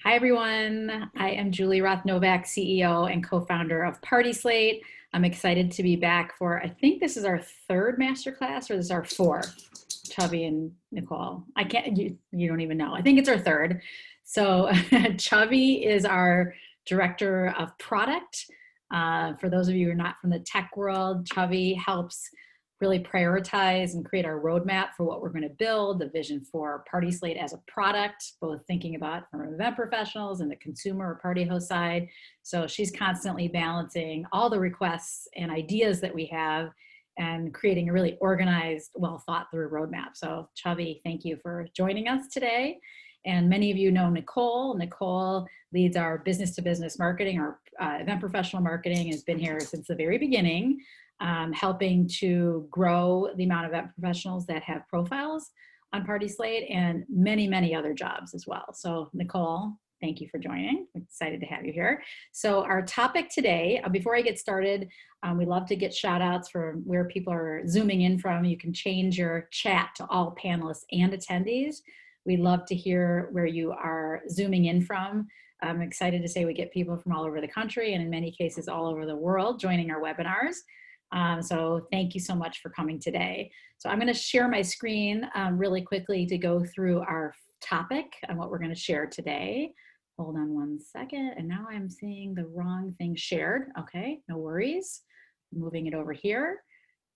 Hi, everyone. I am Julie Roth Novak, CEO and co-founder of Party Slate. I'm excited to be back for, I think this is our third masterclass, or this is our fourth, Chubby and Nicole. I can't, you don't even know. I think it's our third. So Chubby is our director of product. For those of you who are not from the tech world, Chubby helps really prioritize and create our roadmap for what we're going to build, the vision for Party Slate as a product, both thinking about from event professionals and the consumer or party host side. So she's constantly balancing all the requests and ideas that we have and creating a really organized, well thought through roadmap. So Chubby, thank you for joining us today. And many of you know Nicole. Nicole leads our business to business marketing, our event professional marketing, has been here since the very beginning. Helping to grow the amount of event professionals that have profiles on Party Slate and many, many other jobs as well. So Nicole, thank you for joining. I'm excited to have you here. So our topic today, before I get started, we love to get shout outs for where people are zooming in from. You can change your chat to all panelists and attendees. We'd love to hear where you are zooming in from. I'm excited to say we get people from all over the country and in many cases all over the world joining our webinars. So thank you so much for coming today. So I'm going to share my screen really quickly to go through our topic and what we're going to share today. Hold on one second. And now I'm seeing the wrong thing shared. Okay, no worries. Moving it over here.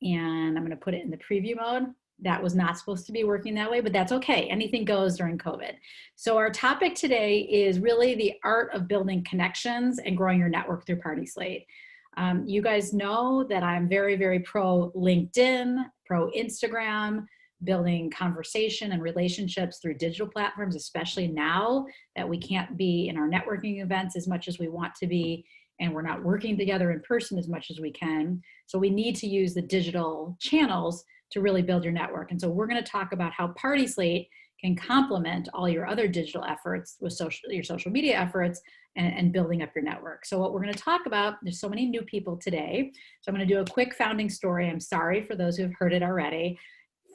And I'm going to put it in the preview mode. That was not supposed to be working that way, but that's okay. Anything goes during COVID. So our topic today is really the art of building connections and growing your network through Party Slate. You guys know that I'm very, very pro LinkedIn, pro Instagram, building conversation and relationships through digital platforms, especially now that we can't be in our networking events as much as we want to be, and we're not working together in person as much as we can. So we need to use the digital channels to really build your network. And so we're going to talk about how Party Slate can complement all your other digital efforts with your social media efforts and building up your network. So what we're going to talk about, there's so many new people today. So I'm going to do a quick founding story. I'm sorry for those who have heard it already.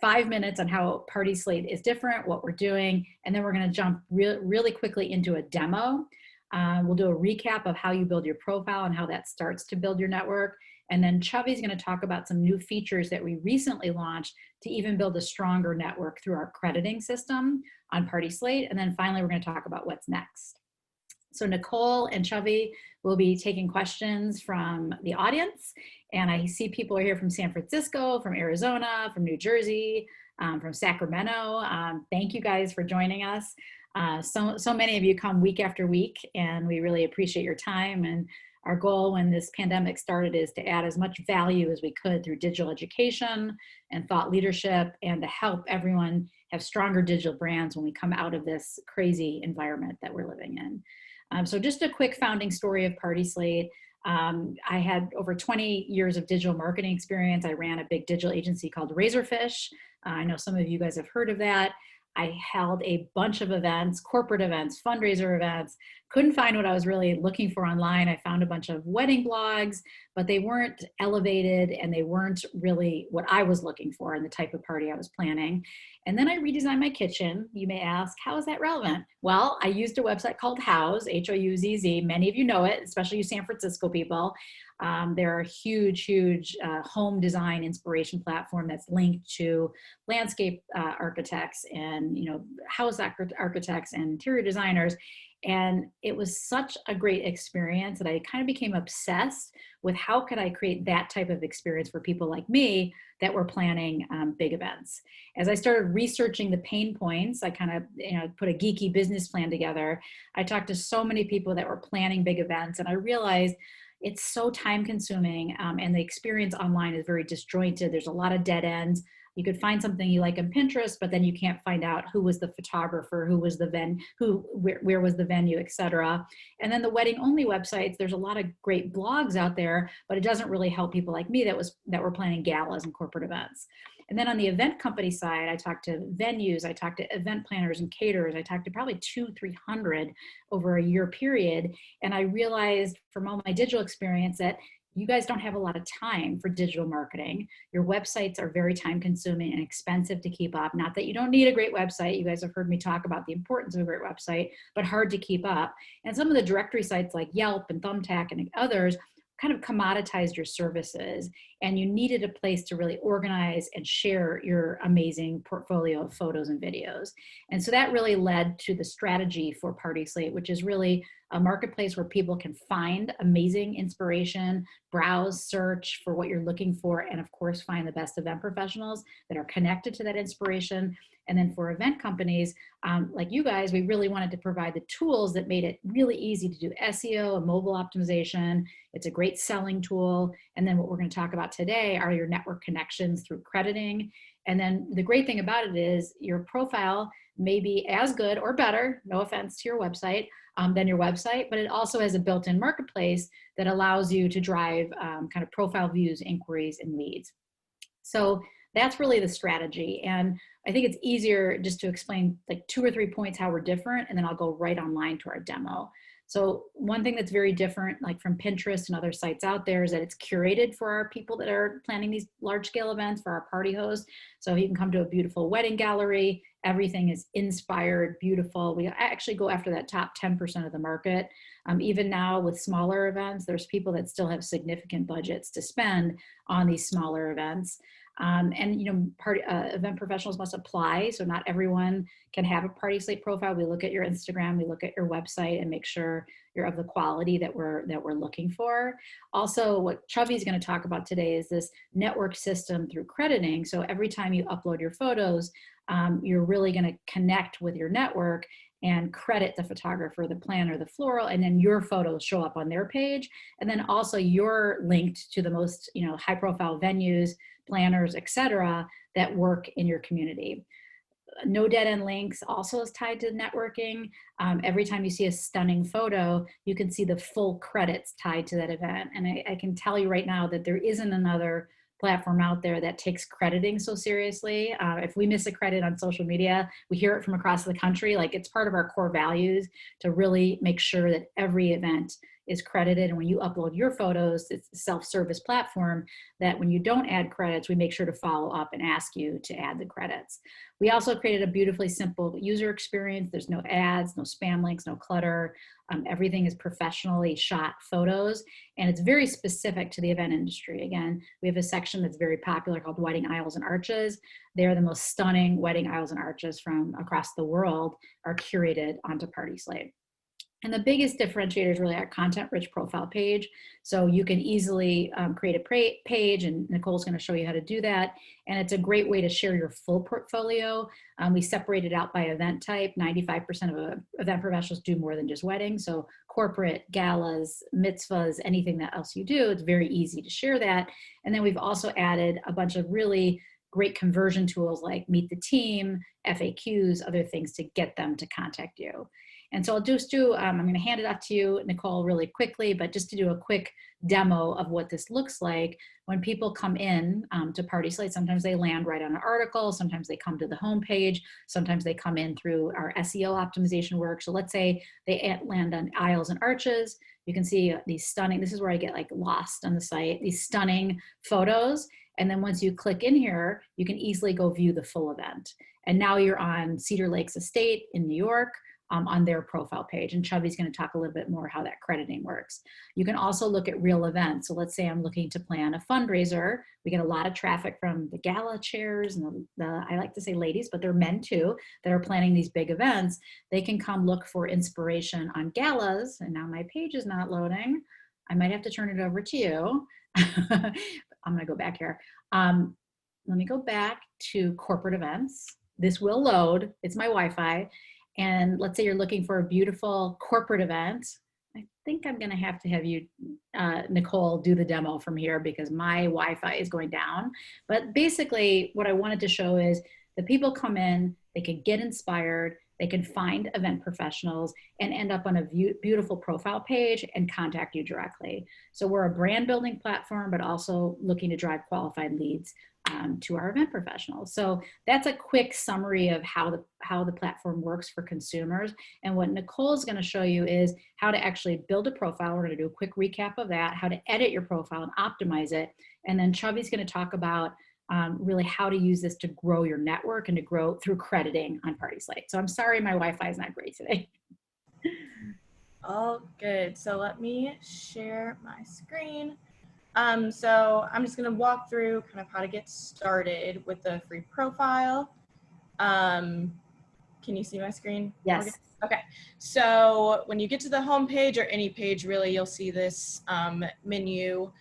5 minutes on how Party Slate is different, what we're doing, and then we're going to jump really quickly into a demo. We'll do a recap of how you build your profile and how that starts to build your network. And then Chubby's going to talk about some new features that we recently launched to even build a stronger network through our crediting system on Party Slate. And then finally, we're going to talk about what's next. So Nicole and Chubby will be taking questions from the audience. And I see people are here from San Francisco, from Arizona, from New Jersey, from Sacramento. Thank you guys for joining us. So many of you come week after week, and we really appreciate your time. And our goal when this pandemic started is to add as much value as we could through digital education and thought leadership, and to help everyone have stronger digital brands when we come out of this crazy environment that we're living in. So just a quick founding story of Party Slate. I had over 20 years of digital marketing experience. I ran a big digital agency called Razorfish. I know some of you guys have heard of that. I held a bunch of events, corporate events, fundraiser events, couldn't find what I was really looking for online. I found a bunch of wedding blogs, but they weren't elevated and they weren't really what I was looking for in the type of party I was planning. And then I redesigned my kitchen. You may ask, how is that relevant? Well, I used a website called Houzz, H-O-U-Z-Z. Many of you know it, especially you San Francisco people. They're a huge home design inspiration platform that's linked to landscape architects and house architects and interior designers. And it was such a great experience that I kind of became obsessed with how could I create that type of experience for people like me that were planning big events. As I started researching the pain points, I kind of put a geeky business plan together. I talked to so many people that were planning big events, and I realized it's so time consuming, and the experience online is very disjointed. There's a lot of dead ends. You could find something you like on Pinterest, but then you can't find out who was the photographer, who was the where was the venue, etc. And then the wedding only websites, there's a lot of great blogs out there, but it doesn't really help people like me that were planning galas and corporate events. And then on the event company side, I talked to venues, I talked to event planners and caterers, I talked to probably 200-300 over a year period. And I realized from all my digital experience that you guys don't have a lot of time for digital marketing. Your websites are very time consuming and expensive to keep up. Not that you don't need a great website. You guys have heard me talk about the importance of a great website, but hard to keep up. And some of the directory sites like Yelp and Thumbtack and others kind of commoditized your services, and you needed a place to really organize and share your amazing portfolio of photos and videos. And so that really led to the strategy for Party Slate, which is really a marketplace where people can find amazing inspiration, browse, search for what you're looking for, and of course, find the best event professionals that are connected to that inspiration. And then for event companies like you guys, we really wanted to provide the tools that made it really easy to do SEO and mobile optimization. It's a great selling tool. And then what we're going to talk about today are your network connections through crediting. And then the great thing about it is your profile may be as good or better, no offense to your website, than your website, but it also has a built-in marketplace that allows you to drive kind of profile views, inquiries, and leads. So that's really the strategy. And I think it's easier just to explain like 2 or 3 points how we're different, and then I'll go right online to our demo. So one thing that's very different, like from Pinterest and other sites out there, is that it's curated for our people that are planning these large scale events, for our party hosts. So you can come to a beautiful wedding gallery. Everything is inspired, beautiful. We actually go after that top 10% of the market. Even now with smaller events, there's people that still have significant budgets to spend on these smaller events. And you know, event professionals must apply, so not everyone can have a Party Slate profile. We look at your Instagram, we look at your website, and make sure you're of the quality that we're looking for. Also, what Chubby's going to talk about today is this network system through crediting. So every time you upload your photos, you're really going to connect with your network and credit the photographer, the planner, the floral, and then your photos show up on their page. And then also you're linked to the most, you know, high profile venues, planners, et cetera, that work in your community. No dead end links also is tied to networking. Every time you see a stunning photo, you can see the full credits tied to that event. And I can tell you right now that there isn't another platform out there that takes crediting so seriously. If we miss a credit on social media, we hear it from across the country. Like, it's part of our core values to really make sure that every event is credited. And when you upload your photos, it's a self-service platform that when you don't add credits, we make sure to follow up and ask you to add the credits. We also created a beautifully simple user experience. There's no ads, no spam links, no clutter. Everything is professionally shot photos, and it's very specific to the event industry. Again, we have a section that's very popular called Wedding Aisles and Arches. They're the most stunning wedding aisles and arches from across the world are curated onto Party Slate. And the biggest differentiator is really our content-rich profile page. So you can easily create a page, and Nicole's going to show you how to do that. And it's a great way to share your full portfolio. We separate it out by event type. 95% of event professionals do more than just weddings. So corporate, galas, mitzvahs, anything that else you do, it's very easy to share that. And then we've also added a bunch of really great conversion tools like Meet the Team, FAQs, other things to get them to contact you. And so I'll just do, I'm going to hand it off to you, Nicole, really quickly, but just to do a quick demo of what this looks like. When people come in to Party Slate, sometimes they land right on an article, sometimes they come to the homepage, sometimes they come in through our SEO optimization work. So let's say they land on Aisles and Arches. You can see these stunning, this is where I get like lost on the site, these stunning photos. And then once you click in here, you can easily go view the full event. And now you're on Cedar Lakes Estate in New York. On their profile page. And Chubby's going to talk a little bit more how that crediting works. You can also look at real events. So let's say I'm looking to plan a fundraiser. We get a lot of traffic from the gala chairs and I like to say ladies, but they're men too, that are planning these big events. They can come look for inspiration on galas. And now my page is not loading. I might have to turn it over to you. I'm going to go back here. Let me go back to corporate events. This will load. It's my Wi-Fi. And let's say you're looking for a beautiful corporate event. I think I'm going to have you, Nicole, do the demo from here because my Wi-Fi is going down. But basically what I wanted to show is the people come in, they can get inspired, They can find event professionals and end up on a beautiful profile page and contact you directly. So we're a brand building platform, but also looking to drive qualified leads to our event professionals. So that's a quick summary of how the platform works for consumers. And what Nicole is going to show you is how to actually build a profile. We're going to do a quick recap of that, how to edit your profile and optimize it. And then Chubby's going to talk about really how to use this to grow your network and to grow through crediting on Party Slate. So I'm sorry my Wi-Fi is not great today. All good. So let me share my screen. So I'm just going to walk through kind of how to get started with the free profile. Can you see my screen? Yes. Okay. So when you get to the home page, or any page really, you'll see this menu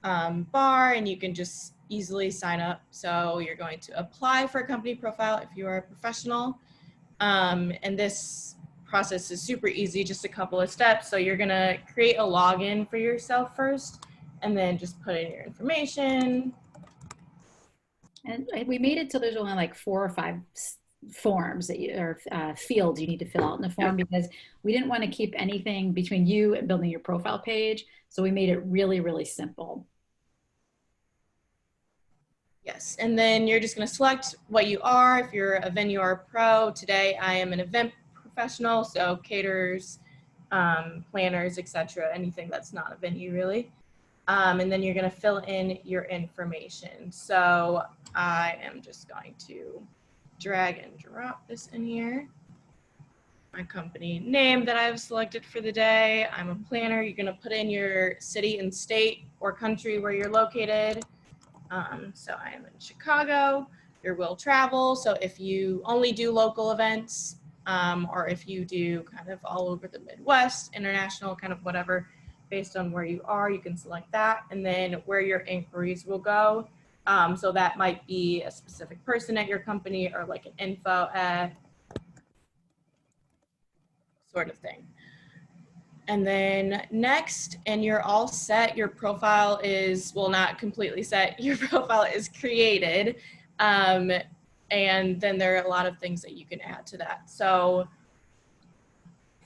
bar, and you can just easily sign up. So you're going to apply for a company profile if you are a professional. And this process is super easy, just a couple of steps. So you're going to create a login for yourself first, and then just put in your information. And we made it so there's only like 4 or 5 forms that you, or fields you need to fill out in the form, because we didn't want to keep anything between you and building your profile page. So we made it really, really simple. Yes, and then you're just going to select what you are. If you're a venue or a pro, today I am an event professional, so caterers, planners, etc., anything that's not a venue really. And then you're going to fill in your information. So I am just going to drag and drop this in here. My company name that I've selected for the day. I'm a planner. You're going to put in your city and state or country where you're located. So I am in Chicago. Your will travel. So if you only do local events, or if you do kind of all over the Midwest, international, kind of whatever, based on where you are, you can select that. And then where your inquiries will go. So that might be a specific person at your company, or like an info at sort of thing. And then next, and you're all set, your profile is, well, not completely set, your profile is created. And then there are a lot of things that you can add to that. So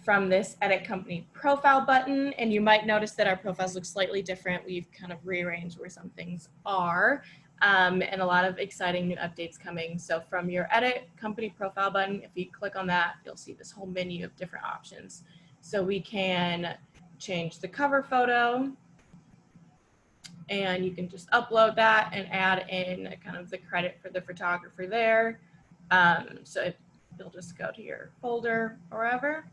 from this edit company profile button, and you might notice that our profiles look slightly different. We've kind of rearranged where some things are, and a lot of exciting new updates coming. So from your edit company profile button, if you click on that, you'll see this whole menu of different options. So we can change the cover photo, and you can just upload that and add in kind of the credit for the photographer there. So you'll just go to your folder or wherever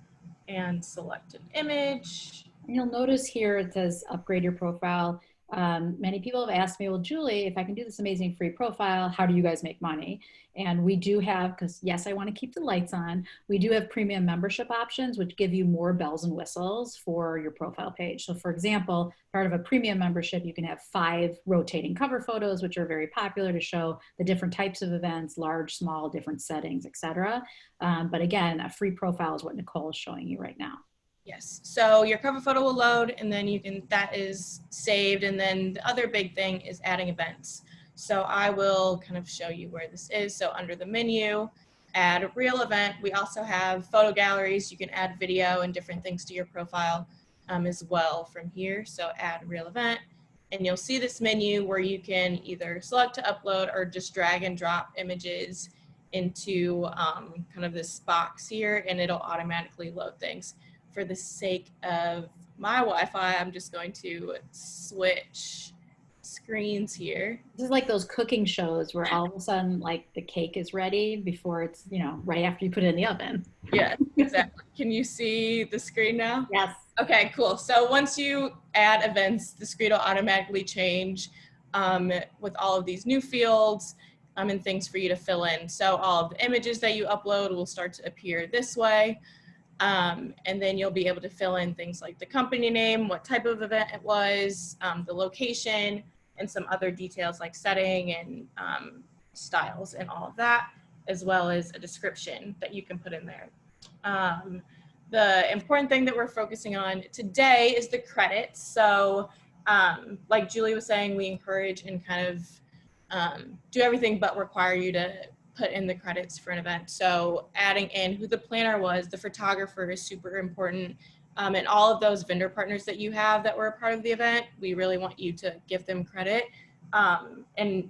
and select an image. You'll notice here it says upgrade your profile. Many people have asked me, well, Julie, if I can do this amazing free profile, how do you guys make money? And we do have, because yes, I want to keep the lights on, we do have premium membership options, which give you more bells and whistles for your profile page. So for example, part of a premium membership, you can have 5 rotating cover photos, which are very popular to show the different types of events, large, small, different settings, etc. But again, a free profile is what Nicole is showing you right now. Yes, so your cover photo will load, and then you can, that is saved. And then the other big thing is adding events. So I will kind of show you where this is. So under the menu, add a real event. We also have photo galleries. You can add video and different things to your profile as well from here. So add real event, and you'll see this menu where you can either select to upload or just drag and drop images into kind of this box here, and it'll automatically load things. For the sake of my Wi-Fi, I'm just going to switch screens here. This is like those cooking shows where all of a sudden, like, the cake is ready before it's, you know, right after you put it in the oven. Yeah, exactly. Can you see the screen now? Yes. Okay, cool. So once you add events, the screen will automatically change with all of these new fields and things for you to fill in. So all of the images that you upload will start to appear this way. And then you'll be able to fill in things like the company name, what type of event it was, the location, and some other details like setting and styles and all of that, as well as a description that you can put in there. The important thing that we're focusing on today is the credits. So like Julie was saying, we encourage and kind of do everything but require you to put in the credits for an event. So adding in who the planner was, the photographer is super important. And all of those vendor partners that you have that were a part of the event, we really want you to give them credit and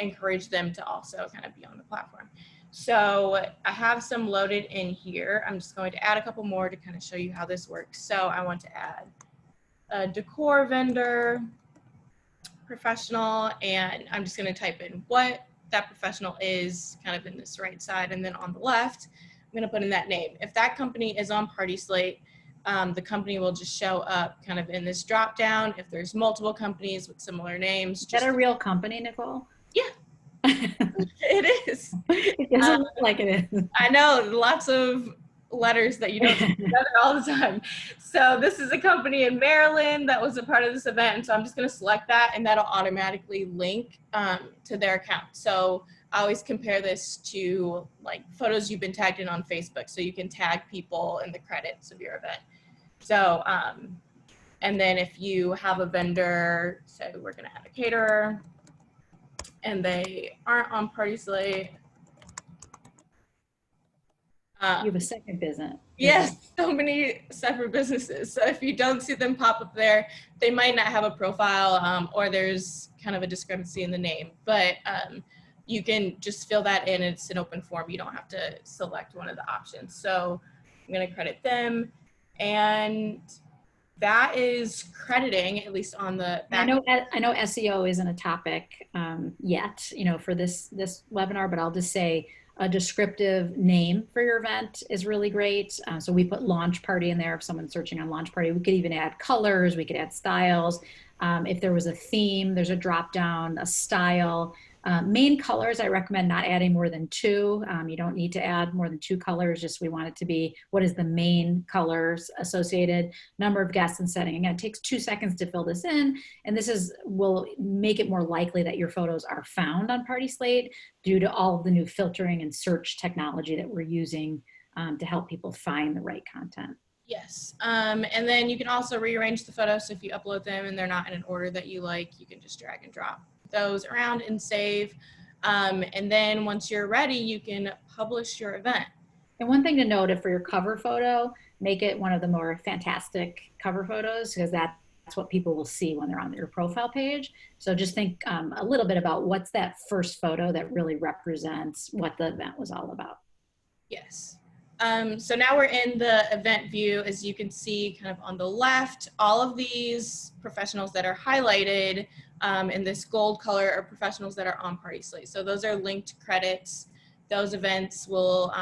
encourage them to also kind of be on the platform. So I have some loaded in here. I'm just going to add a couple more to kind of show you how this works. So I want to add a decor vendor, professional, and I'm just going to type in what that professional is kind of in this right side, and then on the left I'm going to put in that name. If that company is on Party Slate, the company will just show up kind of in this drop down. If there's multiple companies with similar names, Is that a real company, Nicole? Yeah. It is. It doesn't look like it is. I know, lots of letters that you don't see together all the time. So this is a company in Maryland that was a part of this event. And so I'm just going to select that, and that'll automatically link to their account. So I always compare this to like photos you've been tagged in on Facebook. So you can tag people in the credits of your event. So, and then if you have a vendor, so we're going to add a caterer, and they aren't on Party Slate. You have a second business. Yes, so many separate businesses. So if you don't see them pop up there, they might not have a profile, or there's kind of a discrepancy in the name. But you can just fill that in. It's an open form. You don't have to select one of the options. So I'm going to credit them. And that is crediting, at least on the back. I know SEO isn't a topic yet, you know, for this webinar, but I'll just say a descriptive name for your event is really great. So we put launch party in there. If someone's searching on launch party, we could even add colors, we could add styles. If there was a theme, there's a drop down, a style. Main colors, I recommend not adding more than 2. You don't need to add more than 2 colors, just we want it to be what is the main colors associated, number of guests and setting. Again, it takes 2 seconds to fill this in, and this will make it more likely that your photos are found on Party Slate due to all of the new filtering and search technology that we're using to help people find the right content. Yes, and then you can also rearrange the photos. So if you upload them and they're not in an order that you like, you can just drag and drop those around and save. And then once you're ready, you can publish your event. And one thing to note, if for your cover photo, make it one of the more fantastic cover photos, because that's what people will see when they're on your profile page. So just think a little bit about what's that first photo that really represents what the event was all about. Yes. So now we're in the event view. As you can see kind of on the left, all of these professionals that are highlighted in this gold color are professionals that are on Party Slate. So those are linked credits. Those events will,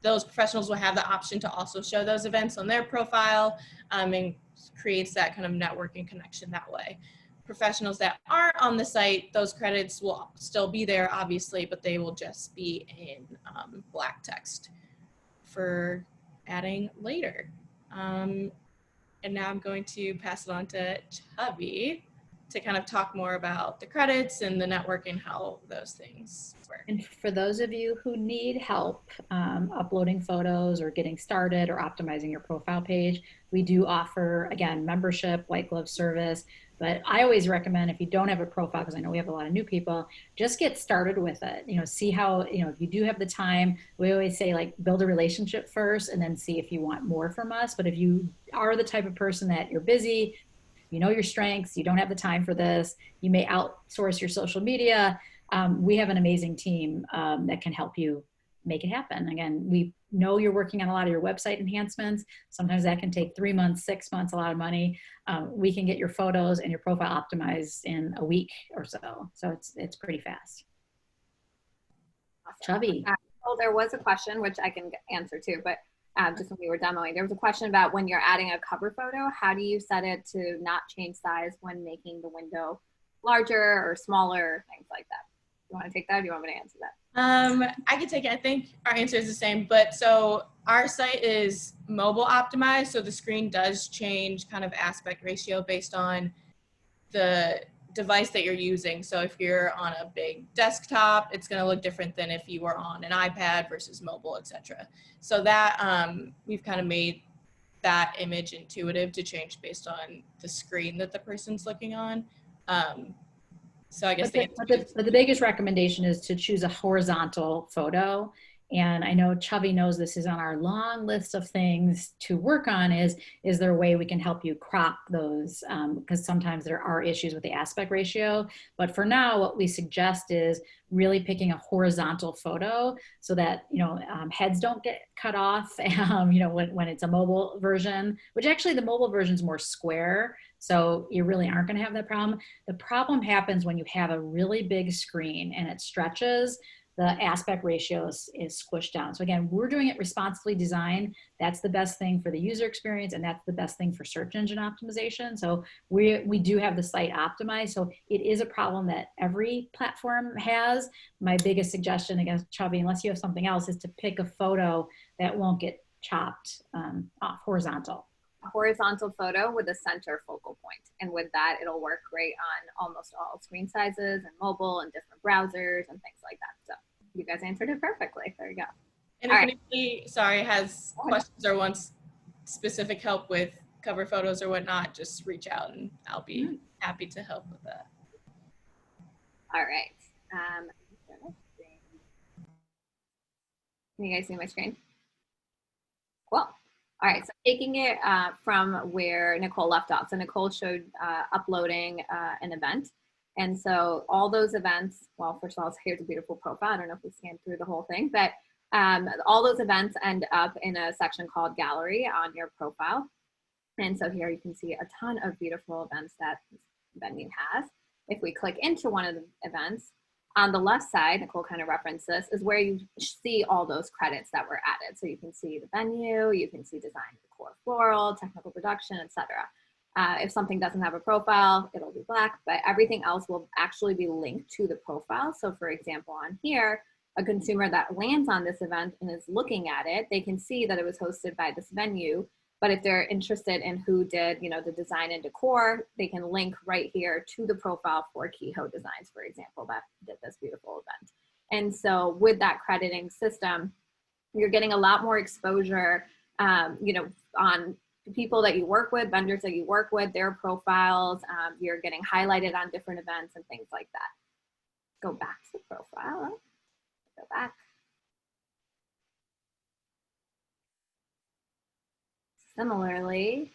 those professionals will have the option to also show those events on their profile, and creates that kind of networking connection that way. Professionals that aren't on the site, those credits will still be there, obviously, but they will just be in black text for adding later. And now I'm going to pass it on to Chubby to kind of talk more about the credits and the network and how those things work. And for those of you who need help uploading photos or getting started or optimizing your profile page, we do offer, again, membership, white glove service. But I always recommend, if you don't have a profile, because I know we have a lot of new people, just get started with it. You know, see how, you know, if you do have the time, we always say, like, build a relationship first and then see if you want more from us. But if you are the type of person that you're busy, you know your strengths, you don't have the time for this, you may outsource your social media, we have an amazing team that can help you make it happen. Again, we know you're working on a lot of your website enhancements. Sometimes that can take 3 months, 6 months, a lot of money. We can get your photos and your profile optimized in a week or so. So it's pretty fast. Awesome. Chubby. Well, there was a question, which I can answer too, but just when we were demoing, there was a question about when you're adding a cover photo, how do you set it to not change size when making the window larger or smaller, things like that? You want to take that, or do you want me to answer that? I can take it. I think our answer is the same, but so our site is mobile optimized. So the screen does change kind of aspect ratio based on the device that you're using. So if you're on a big desktop, it's going to look different than if you were on an iPad versus mobile, etc. So that we've kind of made that image intuitive to change based on the screen that the person's looking on. So I guess But the biggest recommendation is to choose a horizontal photo. And I know Chubby knows this is on our long list of things to work on is there a way we can help you crop those? Because sometimes there are issues with the aspect ratio. But for now, what we suggest is really picking a horizontal photo so that, heads don't get cut off, when it's a mobile version, which actually the mobile version is more square. So you really aren't going to have that problem. The problem happens when you have a really big screen and it stretches, the aspect ratio is squished down. So again, we're doing it responsibly designed. That's the best thing for the user experience, and that's the best thing for search engine optimization. So we do have the site optimized. So it is a problem that every platform has. My biggest suggestion against Chubby, unless you have something else, is to pick a photo that won't get chopped off horizontal. A horizontal photo with a center focal point. And with that, it'll work great on almost all screen sizes and mobile and different browsers and things like that. So you guys answered it perfectly. There you go. And if anybody, has questions or wants specific help with cover photos or whatnot, just reach out and I'll be happy to help with that. All right. Can you guys see my screen? Cool. All right, so taking it from where Nicole left off. So Nicole showed uploading an event. And so all those events, well, first of all, here's a beautiful profile. I don't know if we scanned through the whole thing, but all those events end up in a section called Gallery on your profile. And so here you can see a ton of beautiful events that this venue has. If we click into one of the events, on the left side, Nicole kind of referenced this, is where you see all those credits that were added. So you can see the venue, you can see design, decor, floral, technical production, etc. If something doesn't have a profile, it'll be black, but everything else will actually be linked to the profile. So for example, on here, a consumer that lands on this event and is looking at it, they can see that it was hosted by this venue. But if they're interested in who did, the design and decor, they can link right here to the profile for Kehoe Designs, for example, that did this beautiful event. And so with that crediting system, you're getting a lot more exposure, on people that you work with, vendors that you work with, their profiles. You're getting highlighted on different events and things like that. Go back to the profile. Go back. Similarly,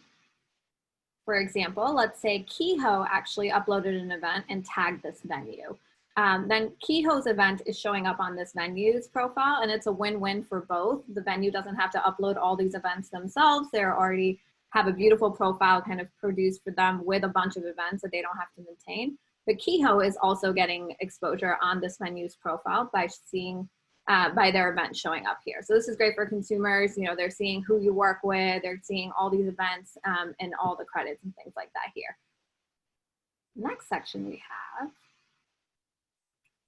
for example, let's say Kehoe actually uploaded an event and tagged this venue. Then Kehoe's event is showing up on this venue's profile, and it's a win-win for both. The venue doesn't have to upload all these events themselves. They already have a beautiful profile kind of produced for them with a bunch of events that they don't have to maintain. But Kehoe is also getting exposure on this venue's profile by seeing by their event showing up here. So this is great for consumers. They're seeing who you work with, they're seeing all these events and all the credits and things like that here. Next section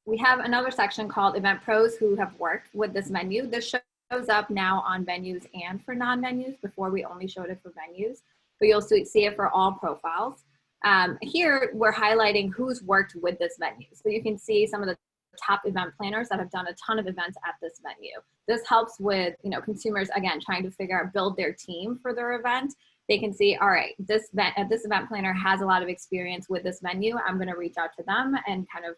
we have another section called Event Pros who have worked with this venue. This shows up now on venues and for non-venues. Before we only showed it for venues, but you'll see it for all profiles. Here we're highlighting who's worked with this venue. So you can see some of the top event planners that have done a ton of events at this venue. This helps with, consumers, again, trying to figure out, build their team for their event. They can see, all right, this event planner has a lot of experience with this venue. I'm going to reach out to them and kind of,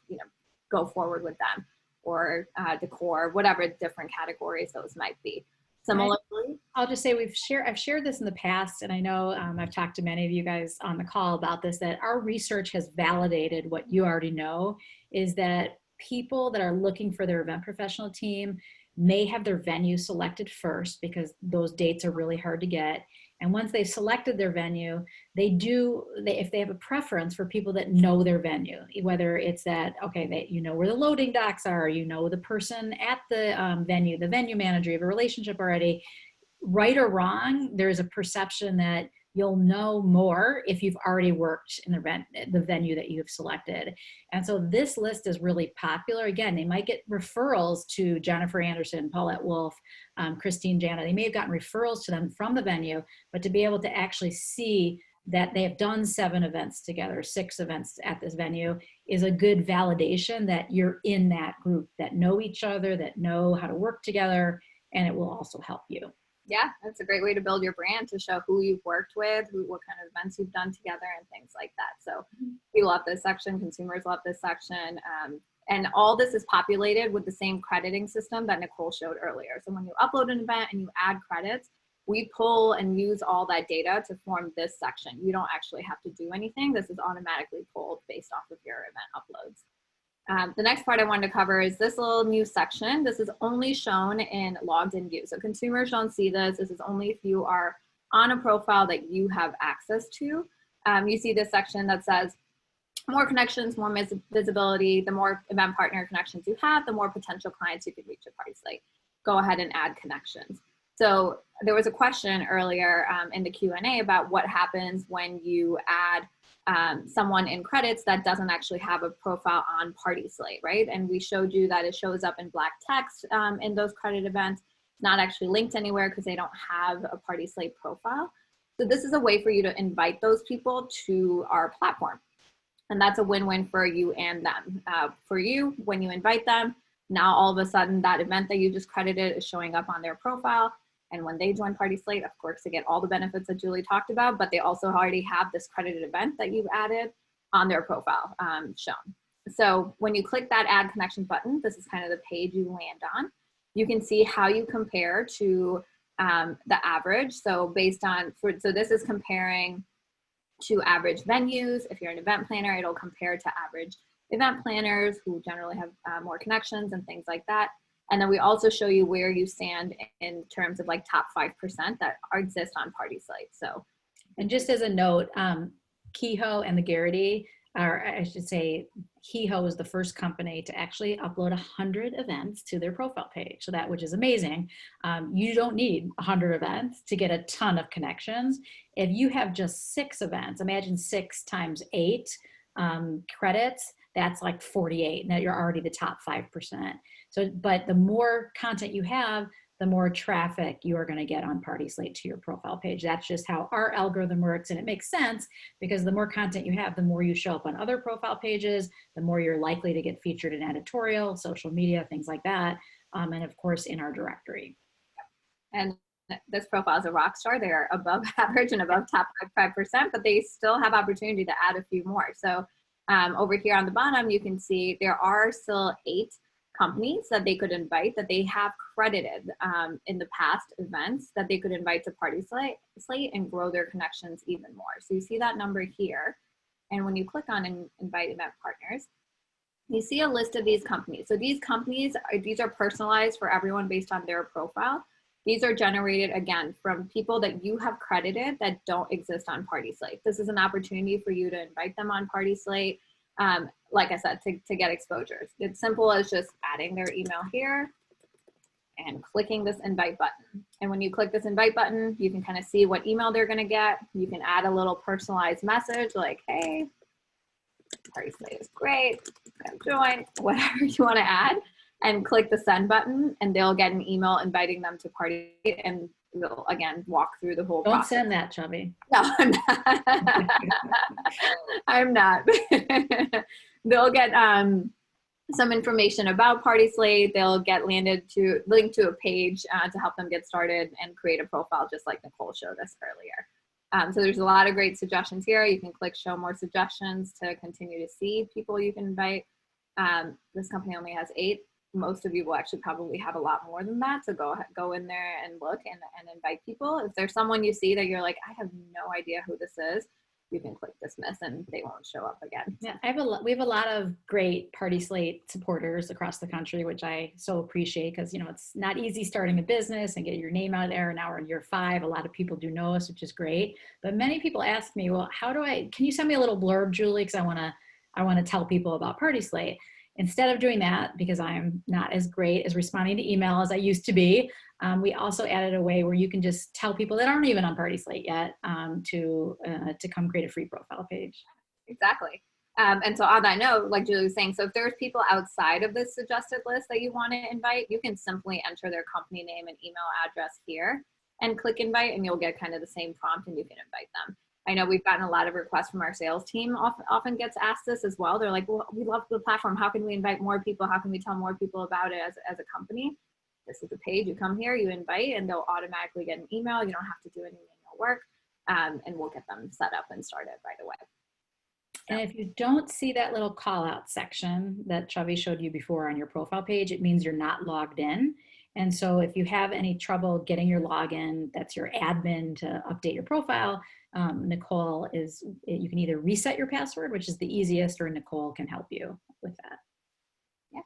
go forward with them, or decor, whatever different categories those might be. Similarly, I'll just say I've shared this in the past, and I know I've talked to many of you guys on the call about this, that our research has validated what you already know, is that people that are looking for their event professional team may have their venue selected first, because those dates are really hard to get. And once they've selected their venue, if they have a preference for people that know their venue, whether it's that, okay, that where the loading docks are, the person at the venue manager, you have a relationship already, right or wrong, there's a perception that you'll know more if you've already worked in the venue that you've selected. And so this list is really popular. Again, they might get referrals to Jennifer Anderson, Paulette Wolf, Christine Jana. They may have gotten referrals to them from the venue, but to be able to actually see that they have done 7 events together, 6 events at this venue, is a good validation that you're in that group, that know each other, that know how to work together, and it will also help you. Yeah, that's a great way to build your brand, to show who you've worked with, what kind of events you've done together and things like that. So we love this section. Consumers love this section. And all this is populated with the same crediting system that Nicole showed earlier. So when you upload an event and you add credits, we pull and use all that data to form this section. You don't actually have to do anything. This is automatically pulled based off of your event uploads. The next part I wanted to cover is this little new section. This is only shown in logged in view. So consumers don't see this. This is only if you are on a profile that you have access to. You see this section that says more connections, more visibility. The more event partner connections you have, the more potential clients you could reach at Party Slate. Go ahead and add connections. So there was a question earlier in the Q&A about what happens when you add someone in credits that doesn't actually have a profile on Party Slate, right? And we showed you that it shows up in black text in those credit events, not actually linked anywhere because they don't have a Party Slate profile. So this is a way for you to invite those people to our platform. And that's a win-win for you and them. For you, when you invite them, now all of a sudden that event that you just credited is showing up on their profile. And when they join Party Slate, of course, they get all the benefits that Julie talked about, but they also already have this credited event that you've added on their profile shown. So when you click that Add Connections button, this is kind of the page you land on. You can see how you compare to the average. So based on, so this is comparing to average venues. If you're an event planner, it'll compare to average event planners who generally have more connections and things like that. And then we also show you where you stand in terms of like top 5% that exist on Party Slate. So, and just as a note, Kehoe and the Garrity, or I should say, Kehoe is the first company to actually upload 100 events to their profile page. So that, which is amazing. You don't need 100 events to get a ton of connections. If you have just 6 events, imagine 6 times 8 credits, that's like 48. Now you're already the top 5%. So, but the more content you have, the more traffic you are going to get on Party Slate to your profile page. That's just how our algorithm works. And it makes sense because the more content you have, the more you show up on other profile pages, the more you're likely to get featured in editorial, social media, things like that. And of course, in our directory. And this profile is a rock star. They're above average and above top 5%, but they still have opportunity to add a few more. So over here on the bottom, you can see there are still 8 companies that they could invite that they have credited in the past events that they could invite to Party Slate and grow their connections even more. So you see that number here. And when you click on invite event partners, you see a list of these companies. So these companies, these are personalized for everyone based on their profile. These are generated, again, from people that you have credited that don't exist on Party Slate. This is an opportunity for you to invite them on Party Slate. Like I said, to get exposure. It's simple as just adding their email here and clicking this invite button. And when you click this invite button, you can kind of see what email they're gonna get. You can add a little personalized message like, hey, Party Slate is great, come join, whatever you wanna add, and click the send button and they'll get an email inviting them to Party and we'll again walk through the whole process. Don't send that, Chubby. No, I'm not. I'm not. They'll get some information about Party Slate. They'll get linked to a page to help them get started and create a profile just like Nicole showed us earlier. So there's a lot of great suggestions here. You can click show more suggestions to continue to see people you can invite. This company only has 8. Most of you will actually probably have a lot more than that. So go in there and look and invite people. If there's someone you see that you're like, I have no idea who this is, you can click dismiss and they won't show up again. Yeah, we have a lot of great Party Slate supporters across the country, which I so appreciate because, you know, it's not easy starting a business and get your name out there. Now we're in year 5. A lot of people do know us, which is great. But many people ask me, well, can you send me a little blurb, Julie? Because I want to tell people about Party Slate. Instead of doing that, because I'm not as great as responding to email as I used to be, we also added a way where you can just tell people that aren't even on Party Slate yet to come create a free profile page. Exactly. And so on that note, like Julie was saying, so if there's people outside of this suggested list that you want to invite, you can simply enter their company name and email address here and click invite and you'll get kind of the same prompt and you can invite them. I know we've gotten a lot of requests from our sales team, often gets asked this as well. They're like, well, we love the platform. How can we invite more people? How can we tell more people about it as a company? this is the page, you come here, you invite, and they'll automatically get an email. You don't have to do any manual work, and we'll get them set up and started right away. And if you don't see that little call out section that Chubby showed you before on your profile page, it means you're not logged in. And so if you have any trouble getting your login, that's your admin to update your profile, Nicole you can either reset your password, which is the easiest, or Nicole can help you with that. Yeah.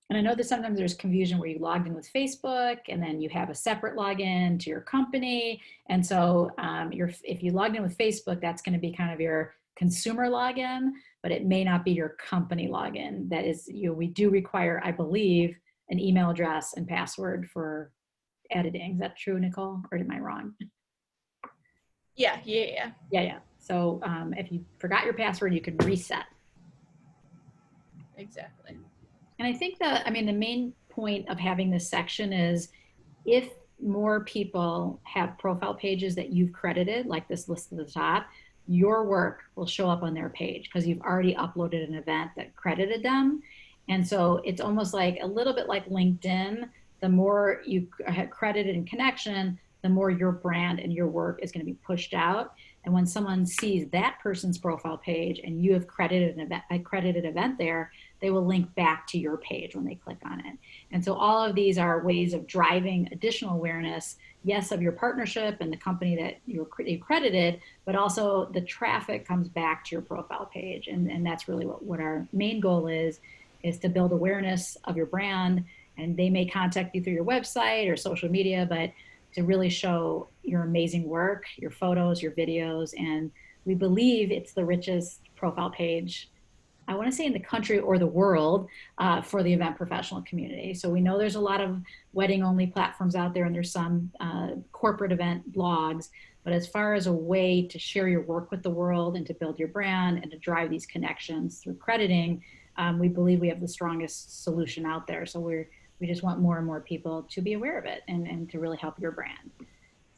And I know that sometimes there's confusion where you logged in with Facebook and then you have a separate login to your company. And so if you logged in with Facebook, that's going to be kind of your consumer login, but it may not be your company login. That is, we do require, I believe, an email address and password for editing. Is that true, Nicole, or am I wrong? Yeah. Yeah. So if you forgot your password, you can reset. Exactly. And I think the main point of having this section is if more people have profile pages that you've credited, like this list at the top, your work will show up on their page because you've already uploaded an event that credited them. And so it's almost like a little bit like LinkedIn. The more you have credited in connection, the more your brand and your work is going to be pushed out. And when someone sees that person's profile page and you have credited a credited event there, they will link back to your page when they click on it. And so all of these are ways of driving additional awareness, yes, of your partnership and the company that you credited, but also the traffic comes back to your profile page. And that's really what our main goal is to build awareness of your brand. And they may contact you through your website or social media, but to really show your amazing work, your photos, your videos. And we believe it's the richest profile page, I want to say in the country or the world, for the event professional community. So we know there's a lot of wedding only platforms out there, and there's some corporate event blogs, but as far as a way to share your work with the world and to build your brand and to drive these connections through crediting, we believe we have the strongest solution out there. So we just want more and more people to be aware of it and to really help your brand.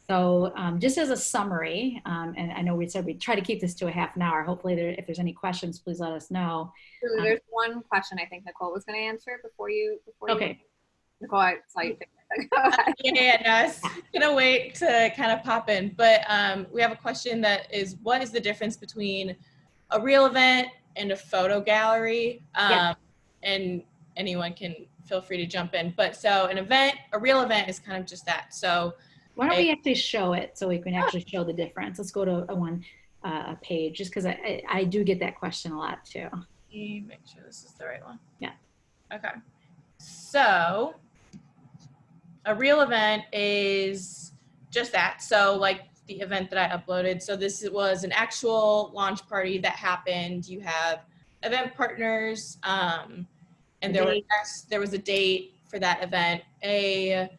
So just as a summary, and I know we said we'd try to keep this to a half an hour. Hopefully if there's any questions, please let us know. There's one question I think Nicole was going to answer before you. Okay. Nicole, I saw you. Yeah, no, I was gonna wait to kind of pop in, but we have a question that is, what is the difference between a real event and a photo gallery? And anyone can feel free to jump in. But so a real event is kind of just that. So why don't we actually show it so we can actually show the difference? Let's go to a page, just because I do get that question a lot too. Let me make sure this is the right one. Yeah. Okay. So a real event is just that. So like the event that I uploaded. So this was an actual launch party that happened. You have event partners, and there was a date for that event. A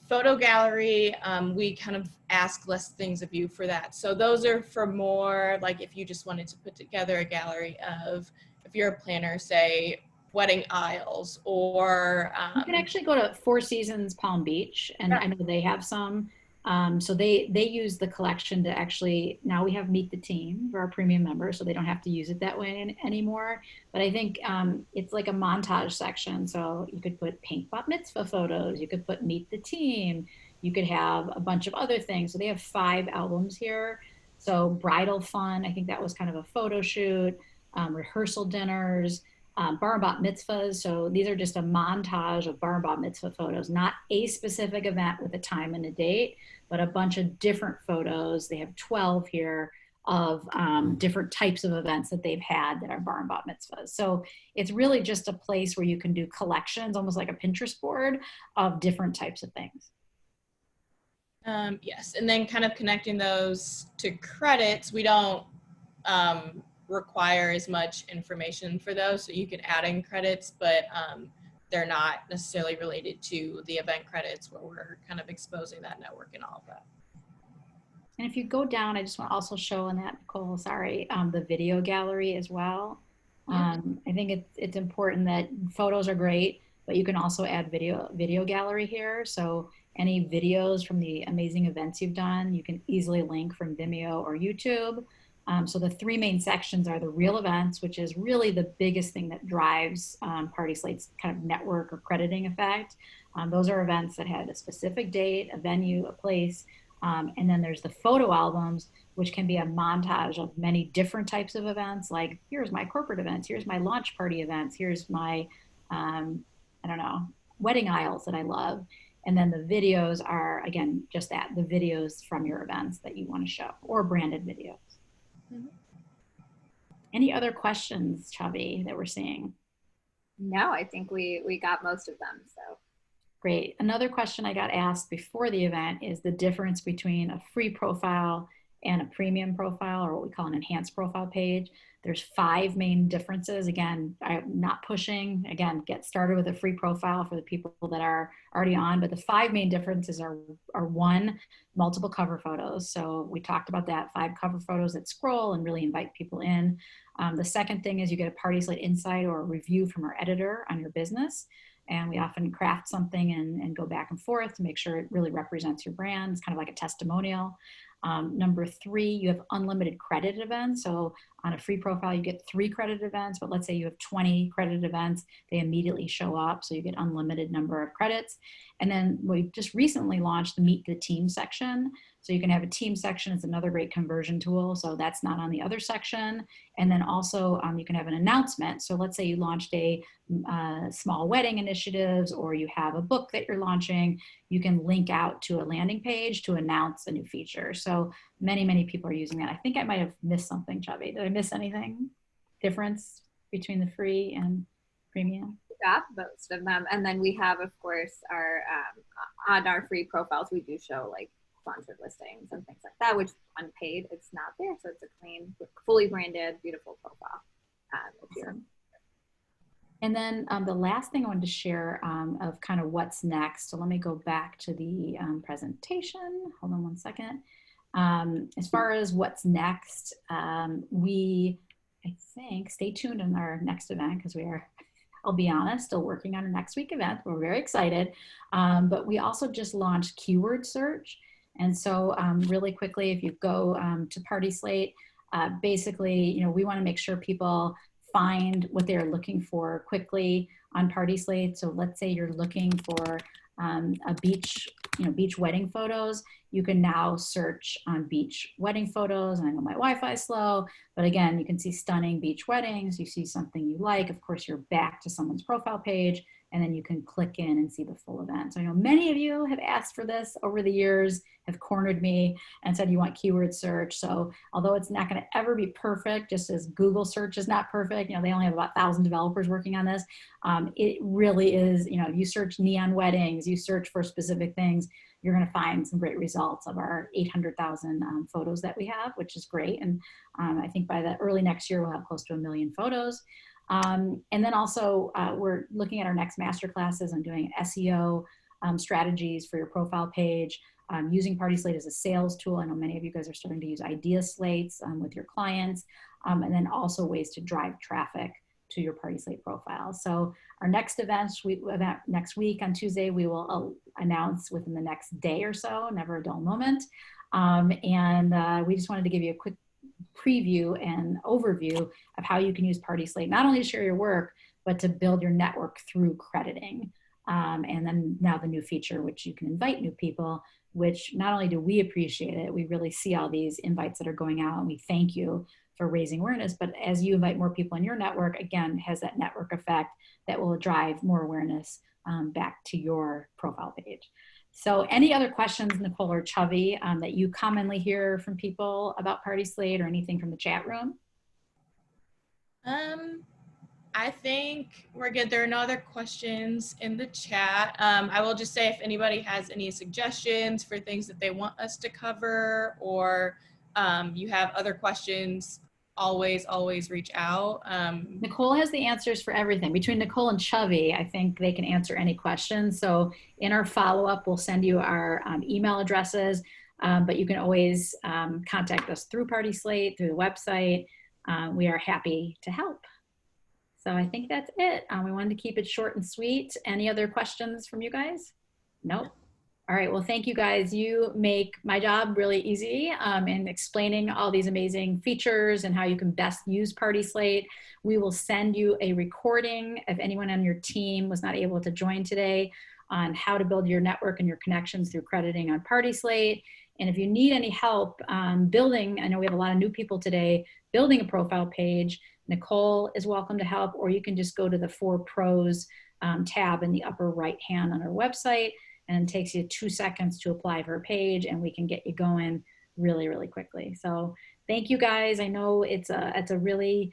photo gallery, we kind of ask less things of you for that. So those are for more like if you just wanted to put together a gallery of, if you're a planner, say wedding aisles, or you can actually go to Four Seasons Palm Beach, and I know they have some. So they use the collection to actually, now we have Meet the Team for our premium members, so they don't have to use it that way anymore. But I think it's like a montage section. So you could put pink bat mitzvah photos, you could put Meet the Team, you could have a bunch of other things. So they have 5 albums here. So bridal fun, I think that was kind of a photo shoot, rehearsal dinners, bar and bat mitzvahs. So these are just a montage of bar and bat mitzvah photos, not a specific event with a time and a date, but a bunch of different photos. They have 12 here of different types of events that they've had that are bar and bat mitzvahs. So it's really just a place where you can do collections, almost like a Pinterest board of different types of things. Yes, and then kind of connecting those to credits, we don't require as much information for those, so you can add in credits, but they're not necessarily related to the event credits where we're kind of exposing that network and all of that. And if you go down, I just want to also show in that, Nicole, sorry, the video gallery as well. I think it's important that photos are great, but you can also add video gallery here. So any videos from the amazing events you've done, you can easily link from Vimeo or YouTube. So the 3 main sections are the real events, which is really the biggest thing that drives Party Slate's kind of network or crediting effect. Those are events that had a specific date, a venue, a place. And then there's the photo albums, which can be a montage of many different types of events. Like, here's my corporate events, here's my launch party events, here's my, I don't know, wedding aisles that I love. And then the videos are, again, just that, the videos from your events that you want to show, or branded videos. Mhm. Any other questions, Chubby, that we're seeing? No, I think we got most of them. So Great. Another question I got asked before the event is the difference between a free profile and a premium profile, or what we call an enhanced profile page. There's 5 main differences. Again, I'm not pushing. Again, get started with a free profile for the people that are already on. But the 5 main differences are one, multiple cover photos. So we talked about that, 5 cover photos that scroll and really invite people in. The second thing is you get a Party Slate insight or a review from our editor on your business. And we often craft something and go back and forth to make sure it really represents your brand. It's kind of like a testimonial. Number 3, you have unlimited credit events. So on a free profile, you get 3 credit events, but let's say you have 20 credit events, they immediately show up. So you get unlimited number of credits. And then we just recently launched the Meet the Team section. So you can have a team section. It's another great conversion tool. So that's not on the other section. And then also you can have an announcement. So let's say you launched a small wedding initiatives, or you have a book that you're launching, you can link out to a landing page to announce a new feature. So many people are using that. I think I might have missed something, Chubby. Did I miss anything? Difference between the free and premium? we got most of them. And then we have, of course, our on our free profiles, we do show like sponsored listings and things like that, which unpaid, it's not there. So it's a clean, fully branded, beautiful profile. Awesome. And then the last thing I wanted to share of kind of what's next. So let me go back to the presentation. Hold on one second. As far as what's next, I think, stay tuned in our next event, because we are, I'll be honest, still working on our next week event. We're very excited. But we also just launched keyword search. And so really quickly, if you go to Party Slate, basically, we want to make sure people find what they're looking for quickly on Party Slate. So let's say you're looking for a beach, beach wedding photos. You can now search on beach wedding photos. And I know my Wi-Fi is slow, but again, you can see stunning beach weddings. You see something you like. Of course, you're back to someone's profile page, and then you can click in and see the full event. So I know many of you have asked for this over the years, have cornered me and said you want keyword search. So although it's not going to ever be perfect, just as Google search is not perfect, they only have about 1,000 developers working on this. It really is, you search neon weddings, you search for specific things, you're going to find some great results of our 800,000 photos that we have, which is great. And I think by the early next year, we'll have close to 1 million photos. And then also we're looking at our next master classes and doing SEO strategies for your profile page, using Party Slate as a sales tool. I know many of you guys are starting to use idea slates with your clients, and then also ways to drive traffic to your Party Slate profile. So our next event next week on Tuesday, we will announce within the next day or so, never a dull moment. And we just wanted to give you a quick preview and overview of how you can use Party Slate, not only to share your work, but to build your network through crediting. And then now the new feature, which you can invite new people, which not only do we appreciate it, we really see all these invites that are going out, and we thank you for raising awareness. But as you invite more people in your network, again, has that network effect that will drive more awareness back to your profile page. So any other questions, Nicole or Chubby, that you commonly hear from people about Party Slate, or anything from the chat room? I think we're good. There are no other questions in the chat. I will just say, if anybody has any suggestions for things that they want us to cover, or you have other questions, always reach out. Nicole has the answers for everything. Between Nicole and Chubby, I think they can answer any questions. So in our follow-up, we'll send you our email addresses, but you can always contact us through Party Slate, through the website. We are happy to help. So I think that's it. We wanted to keep it short and sweet. Any other questions from you guys? Nope. All right, well, thank you guys. You make my job really easy in explaining all these amazing features and how you can best use Party Slate. We will send you a recording if anyone on your team was not able to join today. on how to build your network and your connections through crediting on Party Slate. And if you need any help building, I know we have a lot of new people today, building a profile page, Nicole is welcome to help, or you can just go to the 4 Pros tab in the upper right hand on our website, and it takes you 2 seconds to apply for a page, and we can get you going really, really quickly. So thank you guys. I know it's a really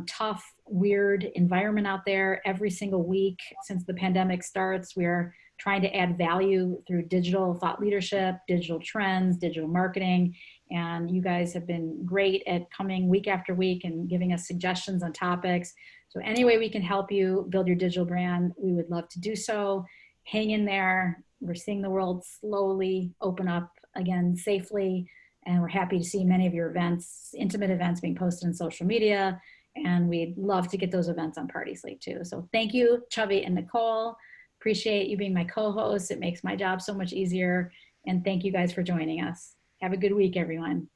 tough, weird environment out there. Every single week since the pandemic starts, we're trying to add value through digital thought leadership, digital trends, digital marketing. And you guys have been great at coming week after week and giving us suggestions on topics. So any way we can help you build your digital brand, we would love to do so. Hang in there. We're seeing the world slowly open up again safely. And we're happy to see many of your events, intimate events, being posted on social media. And we'd love to get those events on Party Slate too. So thank you, Chubby and Nicole. Appreciate you being my co-host. It makes my job so much easier. And thank you guys for joining us. Have a good week, everyone.